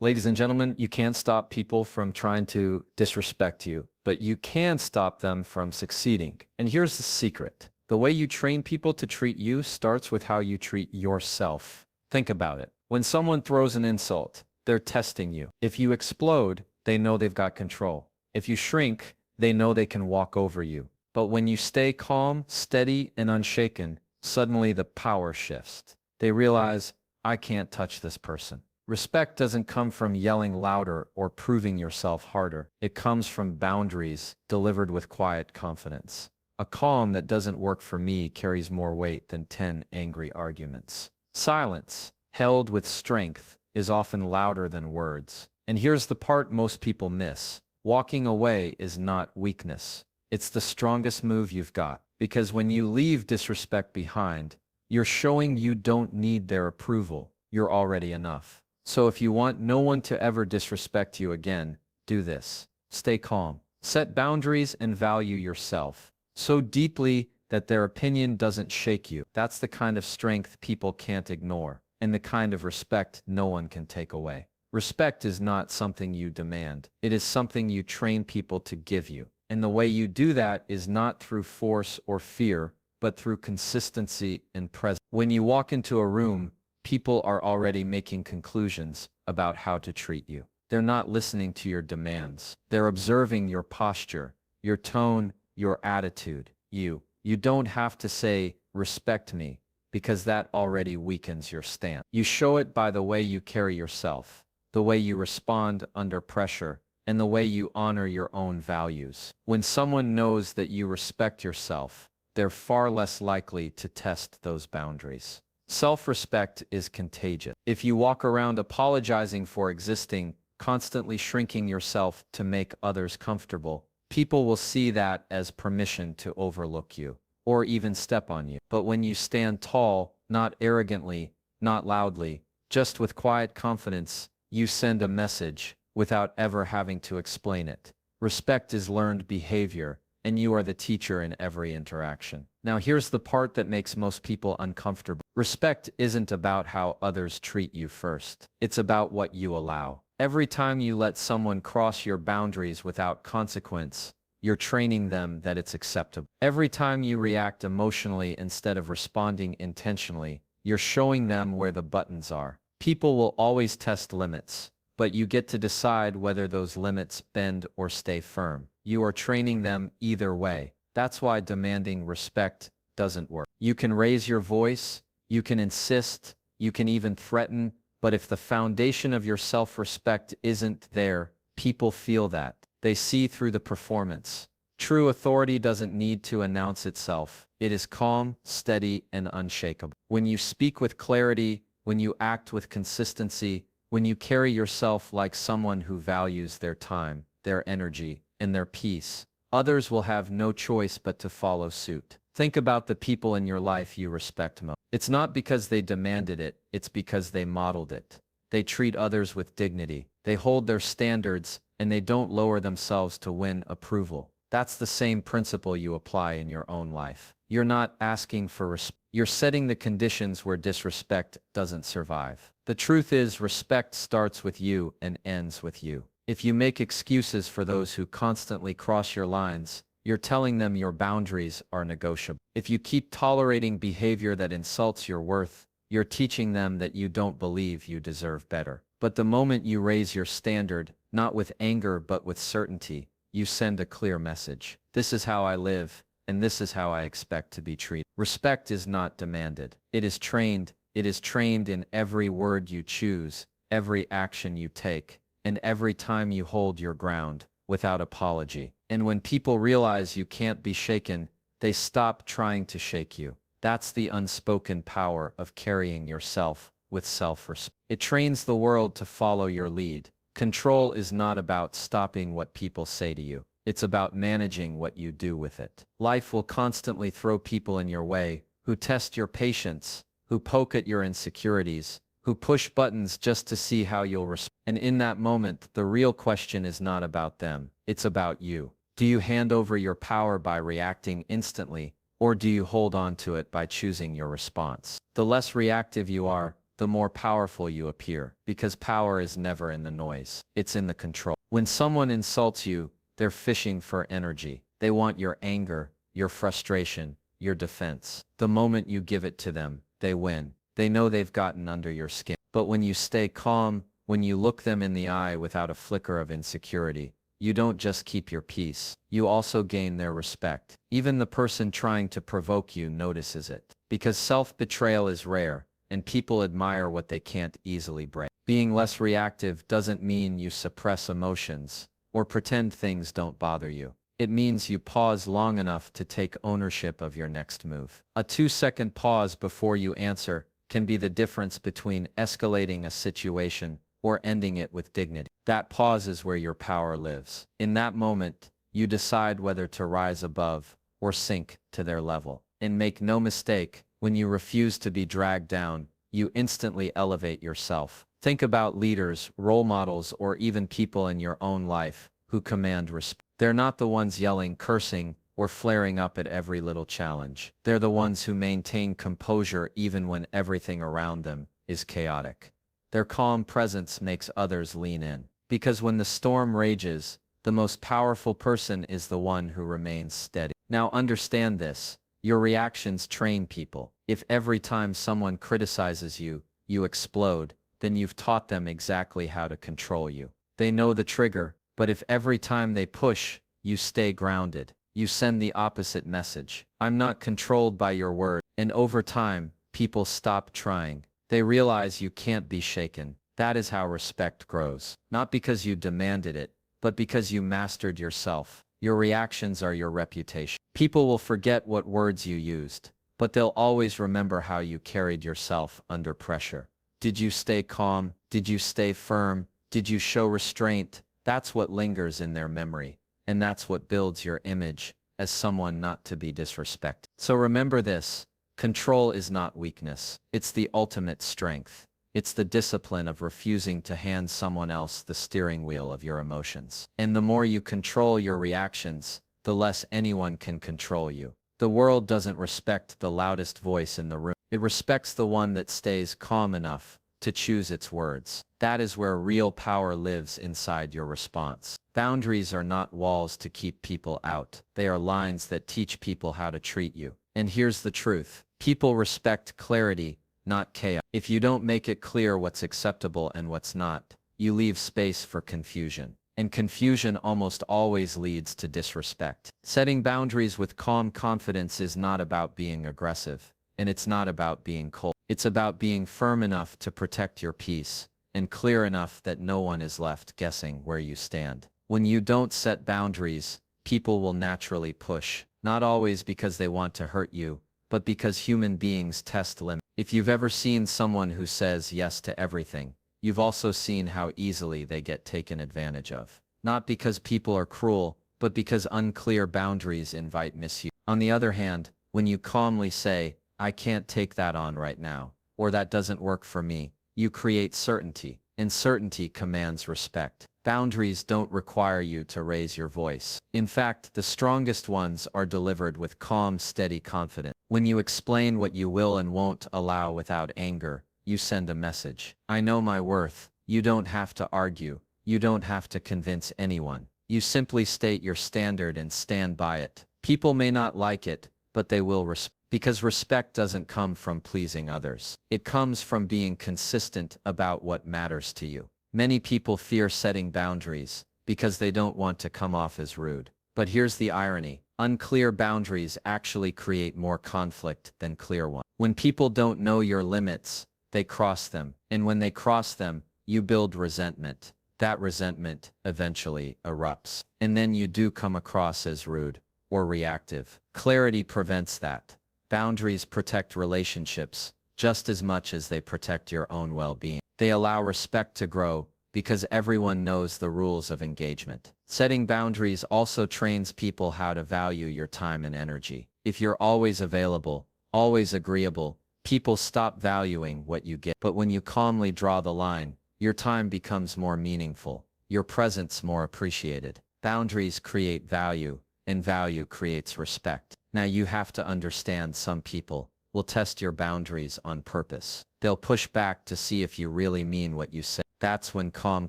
Ladies and gentlemen, you can't stop people from trying to disrespect you, but you can stop them from succeeding. And here's the secret. The way you train people to treat you starts with how you treat yourself. Think about it. When someone throws an insult, they're testing you. If you explode, they know they've got control. If you shrink, they know they can walk over you. But when you stay calm, steady, and unshaken, suddenly the power shifts. They realize, I can't touch this person. Respect doesn't come from yelling louder or proving yourself harder. It comes from boundaries delivered with quiet confidence. A calm that doesn't work for me carries more weight than 10 angry arguments. Silence, held with strength, is often louder than words. And here's the part most people miss. Walking away is not weakness. It's the strongest move you've got. Because when you leave disrespect behind, you're showing you don't need their approval. You're already enough. So if you want no one to ever disrespect you again, do this. Stay calm. Set boundaries and value yourself so deeply that their opinion doesn't shake you. That's the kind of strength people can't ignore, and the kind of respect no one can take away. Respect is not something you demand. It is something you train people to give you. And the way you do that is not through force or fear, but through consistency and presence. When you walk into a room, people are already making conclusions about how to treat you. They're not listening to your demands. They're observing your posture, your tone, your attitude. You don't have to say, respect me, because that already weakens your stance. You show it by the way you carry yourself, the way you respond under pressure, and the way you honor your own values. When someone knows that you respect yourself, they're far less likely to test those boundaries. Self-respect is contagious. If you walk around apologizing for existing, constantly shrinking yourself to make others comfortable, people will see that as permission to overlook you, or even step on you. But when you stand tall, not arrogantly, not loudly, just with quiet confidence, you send a message without ever having to explain it. Respect is learned behavior, and you are the teacher in every interaction. Now here's the part that makes most people uncomfortable. Respect isn't about how others treat you first. It's about what you allow. Every time you let someone cross your boundaries without consequence, you're training them that it's acceptable. Every time you react emotionally instead of responding intentionally, you're showing them where the buttons are. People will always test limits, but you get to decide whether those limits bend or stay firm. You are training them either way. That's why demanding respect doesn't work. You can raise your voice, you can insist, you can even threaten, but if the foundation of your self-respect isn't there, people feel that. They see through the performance. True authority doesn't need to announce itself. It is calm, steady, and unshakable. When you speak with clarity, when you act with consistency, when you carry yourself like someone who values their time, their energy, and their peace, others will have no choice but to follow suit. Think about the people in your life you respect most. It's not because they demanded it, it's because they modeled it. They treat others with dignity, they hold their standards, and they don't lower themselves to win approval. That's the same principle you apply in your own life. You're not asking for respect. You're setting the conditions where disrespect doesn't survive. The truth is, respect starts with you and ends with you. If you make excuses for those who constantly cross your lines, you're telling them your boundaries are negotiable. If you keep tolerating behavior that insults your worth, you're teaching them that you don't believe you deserve better. But the moment you raise your standard, not with anger but with certainty, you send a clear message. This is how I live, and this is how I expect to be treated. Respect is not demanded. It is trained. It is trained in every word you choose, every action you take, and every time you hold your ground, without apology. And when people realize you can't be shaken, they stop trying to shake you. That's the unspoken power of carrying yourself with self-respect. It trains the world to follow your lead. Control is not about stopping what people say to you. It's about managing what you do with it. Life will constantly throw people in your way who test your patience, who poke at your insecurities, who push buttons just to see how you'll respond. And in that moment, the real question is not about them. It's about you. Do you hand over your power by reacting instantly, or do you hold on to it by choosing your response? The less reactive you are, the more powerful you appear. Because power is never in the noise. It's in the control. When someone insults you, they're fishing for energy. They want your anger, your frustration, your defense. The moment you give it to them, they win. They know they've gotten under your skin. But when you stay calm, when you look them in the eye without a flicker of insecurity, you don't just keep your peace, you also gain their respect. Even the person trying to provoke you notices it. Because self-betrayal is rare, and people admire what they can't easily break. Being less reactive doesn't mean you suppress emotions, or pretend things don't bother you. It means you pause long enough to take ownership of your next move. A 2-second pause before you answer can be the difference between escalating a situation or ending it with dignity. That pause is where your power lives. In that moment, you decide whether to rise above or sink to their level. And make no mistake, when you refuse to be dragged down, you instantly elevate yourself. Think about leaders, role models, or even people in your own life who command respect. They're not the ones yelling, cursing, or flaring up at every little challenge. They're the ones who maintain composure even when everything around them is chaotic. Their calm presence makes others lean in. Because when the storm rages, the most powerful person is the one who remains steady. Now understand this, your reactions train people. If every time someone criticizes you, you explode, then you've taught them exactly how to control you. They know the trigger, but if every time they push, you stay grounded, you send the opposite message. I'm not controlled by your word. And over time, people stop trying. They realize you can't be shaken. That is how respect grows. Not because you demanded it, but because you mastered yourself. Your reactions are your reputation. People will forget what words you used, but they'll always remember how you carried yourself under pressure. Did you stay calm? Did you stay firm? Did you show restraint? That's what lingers in their memory, and that's what builds your image as someone not to be disrespected. So remember this. Control is not weakness. It's the ultimate strength. It's the discipline of refusing to hand someone else the steering wheel of your emotions. And the more you control your reactions, the less anyone can control you. The world doesn't respect the loudest voice in the room. It respects the one that stays calm enough to choose its words. That is where real power lives, inside your response. Boundaries are not walls to keep people out. They are lines that teach people how to treat you. And here's the truth. People respect clarity, not chaos. If you don't make it clear what's acceptable and what's not, you leave space for confusion. And confusion almost always leads to disrespect. Setting boundaries with calm confidence is not about being aggressive, and it's not about being cold. It's about being firm enough to protect your peace, and clear enough that no one is left guessing where you stand. When you don't set boundaries, people will naturally push, not always because they want to hurt you, but because human beings test limits. If you've ever seen someone who says yes to everything, you've also seen how easily they get taken advantage of. Not because people are cruel, but because unclear boundaries invite misuse. On the other hand, when you calmly say, I can't take that on right now, or that doesn't work for me, you create certainty, and certainty commands respect. Boundaries don't require you to raise your voice. In fact, the strongest ones are delivered with calm, steady confidence. When you explain what you will and won't allow without anger, you send a message. I know my worth. You don't have to argue. You don't have to convince anyone. You simply state your standard and stand by it. People may not like it, but they will respect. Because respect doesn't come from pleasing others. It comes from being consistent about what matters to you. Many people fear setting boundaries because they don't want to come off as rude. But here's the irony. Unclear boundaries actually create more conflict than clear ones. When people don't know your limits, they cross them. And when they cross them, you build resentment. That resentment eventually erupts. And then you do come across as rude or reactive. Clarity prevents that. Boundaries protect relationships just as much as they protect your own well-being. They allow respect to grow because everyone knows the rules of engagement. Setting boundaries also trains people how to value your time and energy. If you're always available, always agreeable, people stop valuing what you get. But when you calmly draw the line, your time becomes more meaningful, your presence more appreciated. Boundaries create value, and value creates respect. Now you have to understand, some people will test your boundaries on purpose. They'll push back to see if you really mean what you say. That's when calm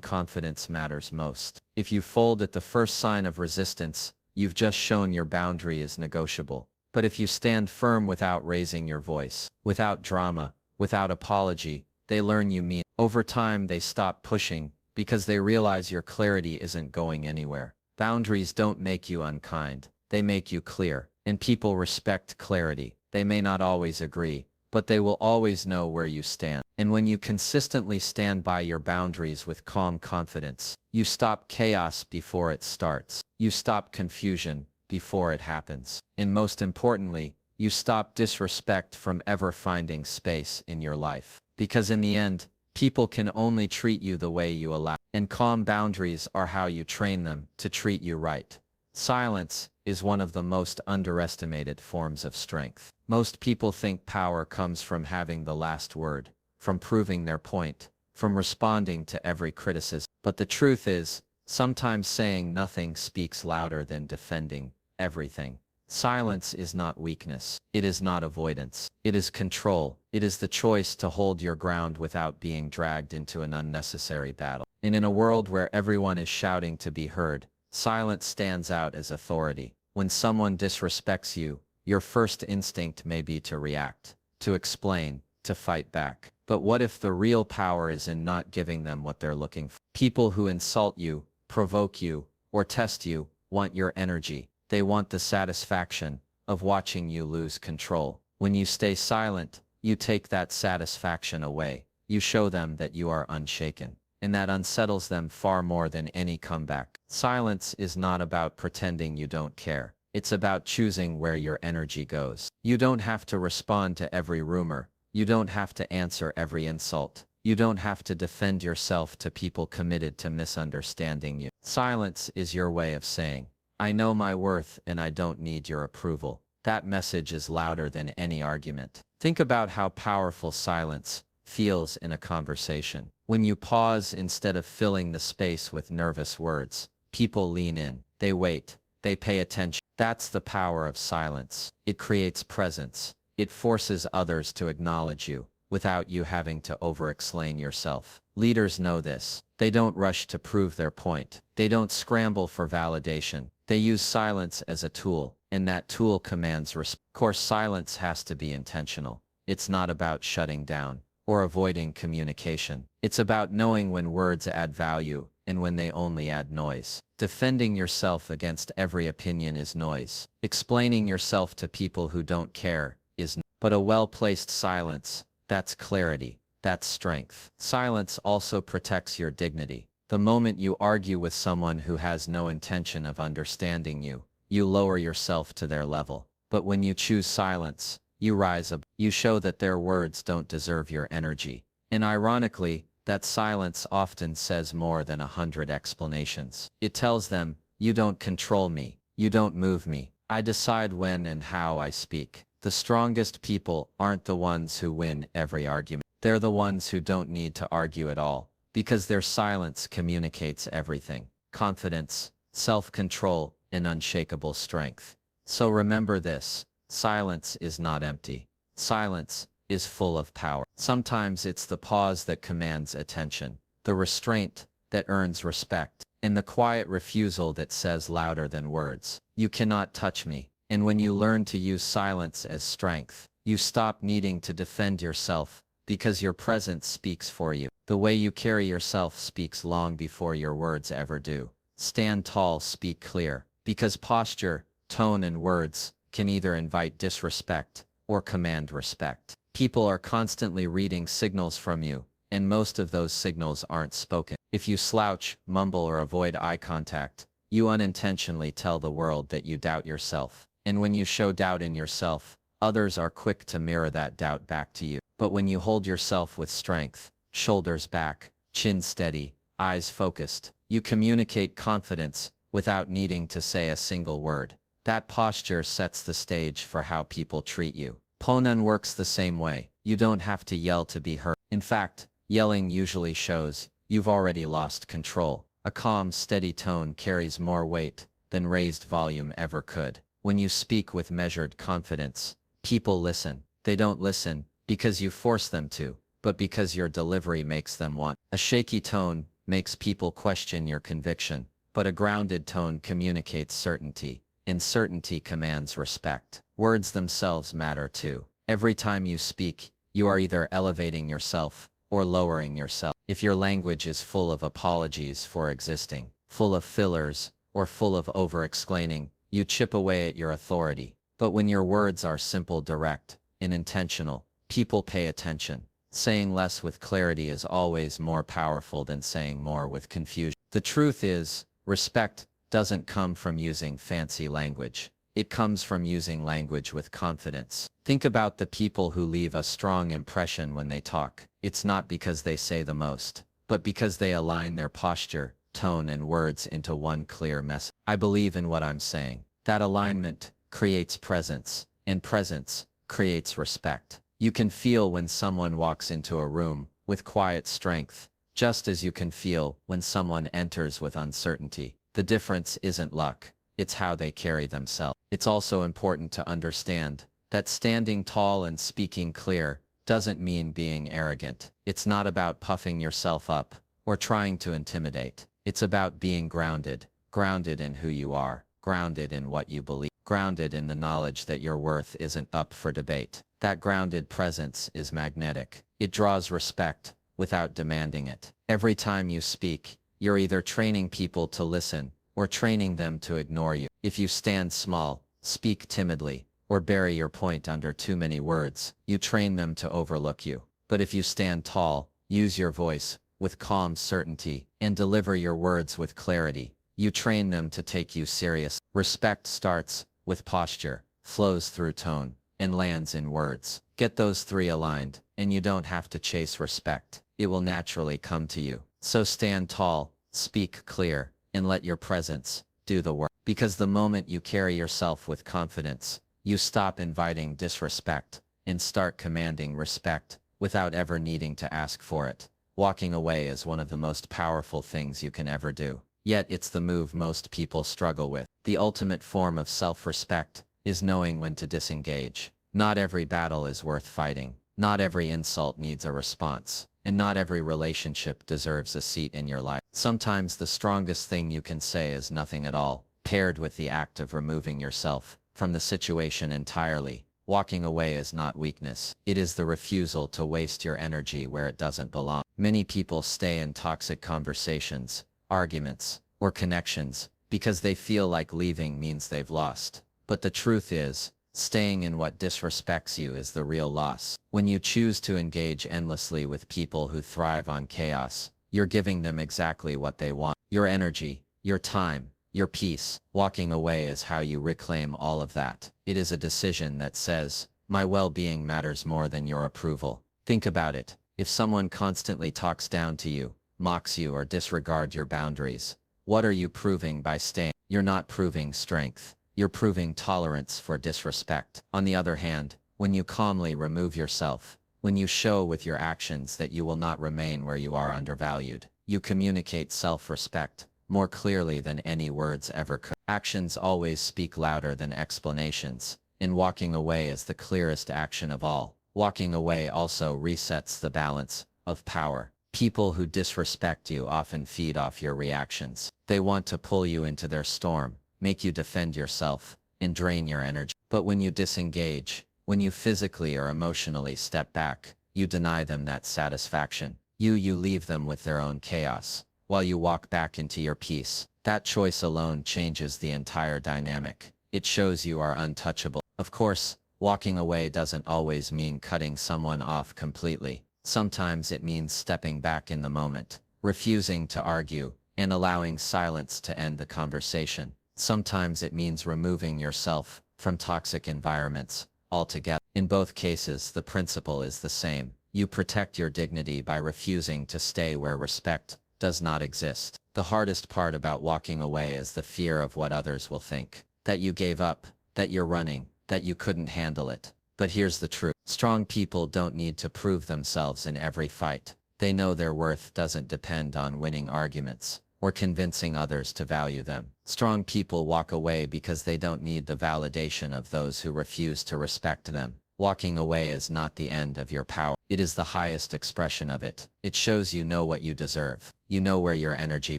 confidence matters most. If you fold at the first sign of resistance, you've just shown your boundary is negotiable. But if you stand firm without raising your voice, without drama, without apology, they learn you mean. Over time, they stop pushing because they realize your clarity isn't going anywhere. Boundaries don't make you unkind. They make you clear. And people respect clarity. They may not always agree, but they will always know where you stand. And when you consistently stand by your boundaries with calm confidence, you stop chaos before it starts. You stop confusion before it happens. And most importantly, you stop disrespect from ever finding space in your life. Because in the end, people can only treat you the way you allow. And calm boundaries are how you train them to treat you right. Silence is one of the most underestimated forms of strength. Most people think power comes from having the last word, from proving their point, from responding to every criticism. But the truth is, sometimes saying nothing speaks louder than defending everything. Silence is not weakness. It is not avoidance. It is control. It is the choice to hold your ground without being dragged into an unnecessary battle. And in a world where everyone is shouting to be heard, silence stands out as authority. When someone disrespects you, your first instinct may be to react, to explain, to fight back. But what if the real power is in not giving them what they're looking for? People who insult you, provoke you, or test you want your energy. They want the satisfaction of watching you lose control. When you stay silent, you take that satisfaction away. You show them that you are unshaken. And that unsettles them far more than any comeback. Silence is not about pretending you don't care. It's about choosing where your energy goes. You don't have to respond to every rumor. You don't have to answer every insult. You don't have to defend yourself to people committed to misunderstanding you. Silence is your way of saying, I know my worth and I don't need your approval. That message is louder than any argument. Think about how powerful silence feels in a conversation. When you pause instead of filling the space with nervous words, people lean in, they wait, they pay attention. That's the power of silence. It creates presence. It forces others to acknowledge you without you having to over-explain yourself. Leaders know this. They don't rush to prove their point. They don't scramble for validation. They use silence as a tool, and that tool commands respect. Of course, silence has to be intentional. It's not about shutting down or avoiding communication. It's about knowing when words add value and when they only add noise. Defending yourself against every opinion is noise. Explaining yourself to people who don't care is not. But a well-placed silence, that's clarity, that's strength. Silence also protects your dignity. The moment you argue with someone who has no intention of understanding you, you lower yourself to their level. But when you choose silence, you rise up. You show that their words don't deserve your energy. And ironically, that silence often says more than 100 explanations. It tells them, you don't control me. You don't move me. I decide when and how I speak. The strongest people aren't the ones who win every argument. They're the ones who don't need to argue at all, because their silence communicates everything: confidence, self-control, and unshakable strength. So remember this: silence is not empty. Silence is full of power. Sometimes it's the pause that commands attention, the restraint that earns respect, and the quiet refusal that says louder than words, you cannot touch me. And when you learn to use silence as strength, you stop needing to defend yourself, because your presence speaks for you. The way you carry yourself speaks long before your words ever do. Stand tall, speak clear, because posture, tone, and words can either invite disrespect or command respect. People are constantly reading signals from you, and most of those signals aren't spoken. If you slouch, mumble, or avoid eye contact, you unintentionally tell the world that you doubt yourself. And when you show doubt in yourself, others are quick to mirror that doubt back to you. But when you hold yourself with strength, shoulders back, chin steady, eyes focused, you communicate confidence without needing to say a single word. That posture sets the stage for how people treat you. Ponan works the same way. You don't have to yell to be heard. In fact, yelling usually shows you've already lost control. A calm, steady tone carries more weight than raised volume ever could. When you speak with measured confidence, people listen. They don't listen because you force them to, but because your delivery makes them want. A shaky tone makes people question your conviction, but a grounded tone communicates certainty, and certainty commands respect. Words themselves matter too. Every time you speak, you are either elevating yourself or lowering yourself. If your language is full of apologies for existing, full of fillers, or full of over-explaining, you chip away at your authority. But when your words are simple, direct, and intentional, people pay attention. Saying less with clarity is always more powerful than saying more with confusion. The truth is, respect doesn't come from using fancy language. It comes from using language with confidence. Think about the people who leave a strong impression when they talk. It's not because they say the most, but because they align their posture, tone, and words into one clear message. I believe in what I'm saying. That alignment creates presence, and presence creates respect. You can feel when someone walks into a room with quiet strength, just as you can feel when someone enters with uncertainty. The difference isn't luck, it's how they carry themselves. It's also important to understand that standing tall and speaking clear doesn't mean being arrogant. It's not about puffing yourself up or trying to intimidate. It's about being grounded, grounded in who you are, grounded in what you believe, grounded in the knowledge that your worth isn't up for debate. That grounded presence is magnetic. It draws respect without demanding it. Every time you speak, you're either training people to listen or training them to ignore you. If you stand small, speak timidly, or bury your point under too many words, you train them to overlook you. But if you stand tall, use your voice with calm certainty, and deliver your words with clarity, you train them to take you serious. Respect starts with posture, flows through tone, and lands in words. Get those three aligned, and you don't have to chase respect. It will naturally come to you. So stand tall, speak clear, and let your presence do the work. Because the moment you carry yourself with confidence, you stop inviting disrespect and start commanding respect without ever needing to ask for it. Walking away is one of the most powerful things you can ever do. Yet it's the move most people struggle with. The ultimate form of self-respect is knowing when to disengage. Not every battle is worth fighting. Not every insult needs a response. And not every relationship deserves a seat in your life. Sometimes the strongest thing you can say is nothing at all, paired with the act of removing yourself from the situation entirely. Walking away is not weakness. It is the refusal to waste your energy where it doesn't belong. Many people stay in toxic conversations, arguments, or connections because they feel like leaving means they've lost. But the truth is, staying in what disrespects you is the real loss. When you choose to engage endlessly with people who thrive on chaos, you're giving them exactly what they want. Your energy, your time, your peace. Walking away is how you reclaim all of that. It is a decision that says, my well-being matters more than your approval. Think about it. If someone constantly talks down to you, mocks you, or disregards your boundaries, what are you proving by staying? You're not proving strength. You're proving tolerance for disrespect. On the other hand, when you calmly remove yourself, when you show with your actions that you will not remain where you are undervalued, you communicate self-respect more clearly than any words ever could. Actions always speak louder than explanations, and walking away is the clearest action of all. Walking away also resets the balance of power. People who disrespect you often feed off your reactions. They want to pull you into their storm, make you defend yourself, and drain your energy. But when you disengage, when you physically or emotionally step back, you deny them that satisfaction. You leave them with their own chaos, while you walk back into your peace. That choice alone changes the entire dynamic. It shows you are untouchable. Of course, walking away doesn't always mean cutting someone off completely. Sometimes it means stepping back in the moment, refusing to argue, and allowing silence to end the conversation. Sometimes it means removing yourself from toxic environments altogether. In both cases, the principle is the same. You protect your dignity by refusing to stay where respect does not exist. The hardest part about walking away is the fear of what others will think. That you gave up, that you're running, that you couldn't handle it. But here's the truth. Strong people don't need to prove themselves in every fight. They know their worth doesn't depend on winning arguments or convincing others to value them. Strong people walk away because they don't need the validation of those who refuse to respect them. Walking away is not the end of your power. It is the highest expression of it. It shows you know what you deserve. You know where your energy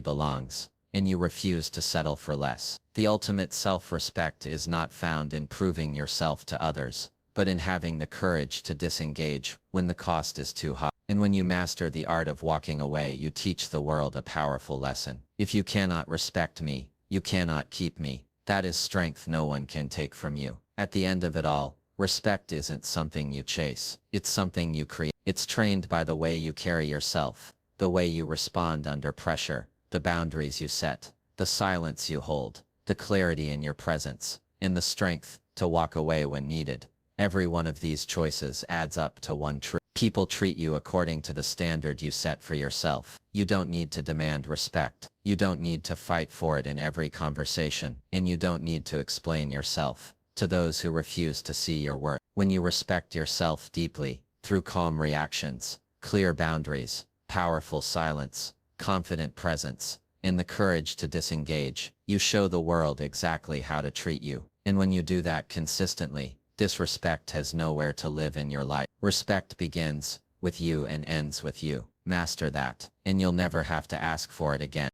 belongs, and you refuse to settle for less. The ultimate self-respect is not found in proving yourself to others, but in having the courage to disengage when the cost is too high. And when you master the art of walking away, you teach the world a powerful lesson. If you cannot respect me, you cannot keep me. That is strength no one can take from you. At the end of it all, respect isn't something you chase. It's something you create. It's trained by the way you carry yourself, the way you respond under pressure, the boundaries you set, the silence you hold, the clarity in your presence, and the strength to walk away when needed. Every one of these choices adds up to one truth. People treat you according to the standard you set for yourself. You don't need to demand respect. You don't need to fight for it in every conversation, and you don't need to explain yourself to those who refuse to see your worth. When you respect yourself deeply, through calm reactions, clear boundaries, powerful silence, confident presence, and the courage to disengage, you show the world exactly how to treat you. And when you do that consistently, disrespect has nowhere to live in your life. Respect begins with you and ends with you. Master that, and you'll never have to ask for it again.